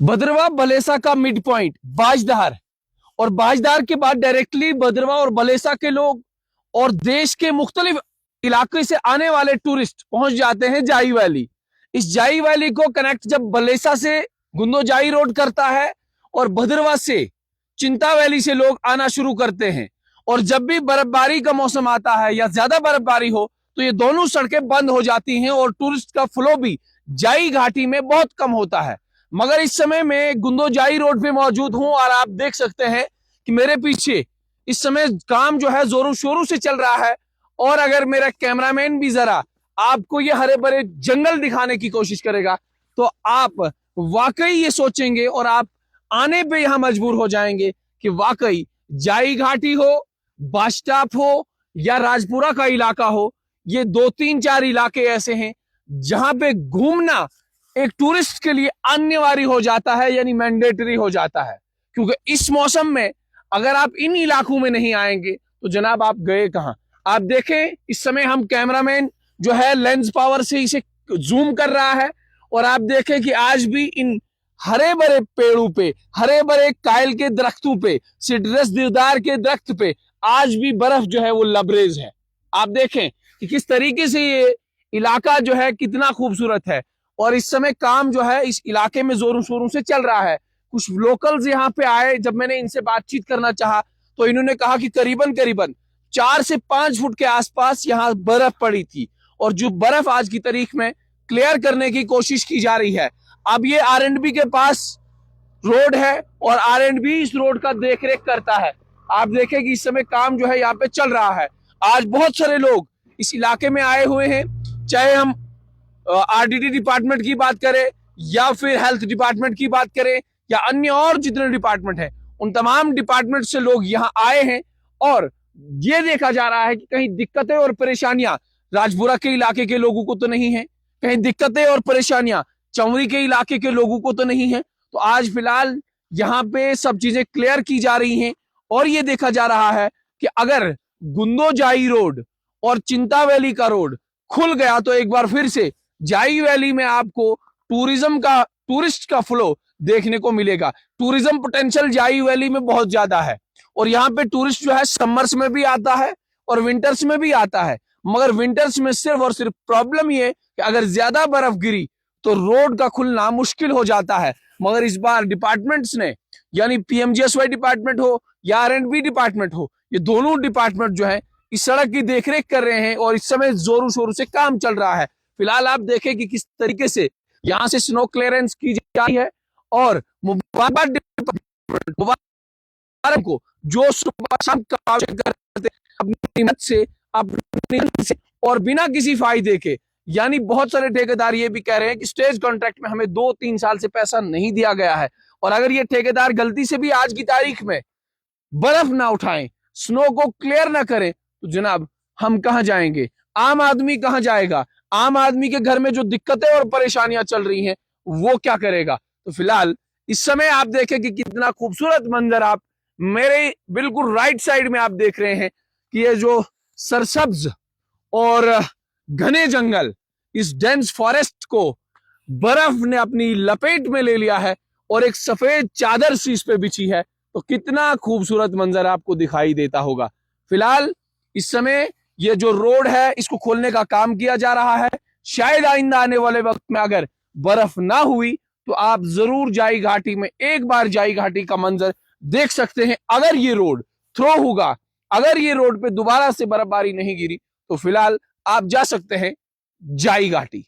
भद्रवाह बलेसा का mid point बाजधार, और बाजधार के बाद डायरेक्टली भद्रवाह और बलेसा के लोग और देश के मुख्तलिफ इलाके से आने वाले टूरिस्ट पहुंच जाते हैं जाई वैली। इस जाई वैली को कनेक्ट जब बलेसा से गुंदोजाई रोड करता है और भद्रवाह से चिंता वैली से लोग आना शुरू करते हैं, और जब भी बर्फबारी का मौसम आता है या ज्यादा बर्फबारी हो तो ये दोनों सड़कें बंद हो जाती हैं और टूरिस्ट का फ्लो भी जाई घाटी में बहुत कम होता है। मगर इस समय मैं गुंदोजाई रोड पे मौजूद हूं और आप देख सकते हैं कि मेरे पीछे इस समय काम जो है जोरों शोरों से चल रहा है। और अगर मेरा कैमरामैन भी जरा आपको ये हरे भरे जंगल दिखाने की कोशिश करेगा तो आप वाकई ये सोचेंगे और आप आने पे यहां मजबूर हो जाएंगे कि वाकई जाई घाटी हो, बास्टाप हो या राजपुरा का इलाका हो, ये 2-3-4 इलाके ऐसे हैं जहां पे घूमना एक टूरिस्ट के लिए अनिवार्य हो जाता है, यानी मैंडेटरी हो जाता है। क्योंकि इस मौसम में अगर आप इन इलाकों में नहीं आएंगे तो जनाब आप गए कहां। आप देखें इस समय हम कैमरामैन जो है लेंस पावर से इसे जूम कर रहा है और आप देखें कि आज भी इन हरे भरे पेड़ों पे, हरे भरे कायल के दरख्तों पे, सिट्रस देवदार के दरख्त पे आज भी बर्फ जो है वो लबरेज है। आप देखें कि किस तरीके से ये इलाका जो है कितना खूबसूरत है। और इस समय काम जो है इस इलाके में जोरों शोरों से चल रहा है। कुछ लोकल्स यहाँ पे आए, जब मैंने इनसे बातचीत करना चाहा तो इन्होंने कहा कि करीबन करीबन 4 से 5 फुट के आसपास यहाँ बर्फ पड़ी थी और जो बर्फ आज की तारीख में क्लियर करने की कोशिश की जा रही है। अब ये R&B के पास रोड है और R&B इस रोड का देखरेख करता है। आप देखें कि इस समय काम जो है यहाँ पे चल रहा है। आज बहुत सारे लोग इस इलाके में आए हुए हैं, चाहे हम RDD डिपार्टमेंट की बात करें या फिर हेल्थ डिपार्टमेंट की बात करें या अन्य और जितने डिपार्टमेंट हैं, उन तमाम डिपार्टमेंट से लोग यहाँ आए हैं। और ये देखा जा रहा है कि कहीं दिक्कतें और परेशानियां राजपुरा के इलाके के लोगों को तो नहीं है, कहीं दिक्कतें और परेशानियां चौरी के इलाके के लोगों को तो नहीं है। तो आज फिलहाल यहाँ पे सब चीजें क्लियर की जा रही हैं और ये देखा जा रहा है कि अगर गुंदोजाई रोड और चिंता वैली का रोड खुल गया तो एक बार फिर से जाई वैली में आपको टूरिस्ट का फ्लो देखने को मिलेगा। टूरिज्म पोटेंशियल जाई वैली में बहुत ज्यादा है और यहाँ पे टूरिस्ट जो है समर्स में भी आता है और विंटर्स में भी आता है। मगर विंटर्स में सिर्फ और सिर्फ प्रॉब्लम ये कि अगर ज्यादा बर्फ गिरी तो रोड का खुलना मुश्किल हो जाता है। मगर इस बार डिपार्टमेंट्स ने, यानी PMGSY डिपार्टमेंट हो या R&B डिपार्टमेंट हो, ये दोनों डिपार्टमेंट जो है इस सड़क की देखरेख कर रहे हैं और इस समय जोरों शोरों से काम चल रहा है। फिलहाल आप देखें कि किस तरीके से यहाँ से स्नो क्लियरेंस की जा रही है और मुबारक को जो सुबह शाम काम करते अपनी मेहनत से, अपनी से और बिना किसी फायदे के, यानी बहुत सारे ठेकेदार ये भी कह रहे हैं कि स्टेज कॉन्ट्रैक्ट में हमें 2-3 साल से पैसा नहीं दिया गया है और अगर ये ठेकेदार गलती से भी आज की तारीख में बर्फ ना उठाएं, स्नो को क्लियर ना करें तो जनाब हम कहां जाएंगे, आम आदमी कहां जाएगा, आम आदमी के घर में जो दिक्कतें और परेशानियां चल रही हैं वो क्या करेगा। तो फिलहाल इस समय आप देखें कि कितना खूबसूरत मंजर आप मेरे बिल्कुल राइट साइड में आप देख रहे हैं कि ये जो सरसब्ज और घने जंगल, इस डेंस फॉरेस्ट को बर्फ ने अपनी लपेट में ले लिया है और एक सफेद चादर सी इस पे बिछी है। तो कितना खूबसूरत मंजर आपको दिखाई देता होगा। फिलहाल इस समय ये जो रोड है इसको खोलने का काम किया जा रहा है। शायद आइंदा आने वाले वक्त में अगर बर्फ ना हुई तो आप जरूर जाई घाटी में एक बार जाई घाटी का मंजर देख सकते हैं। अगर ये रोड थ्रो होगा, अगर ये रोड पे दोबारा से बर्फबारी नहीं गिरी तो फिलहाल आप जा सकते हैं जाई घाटी।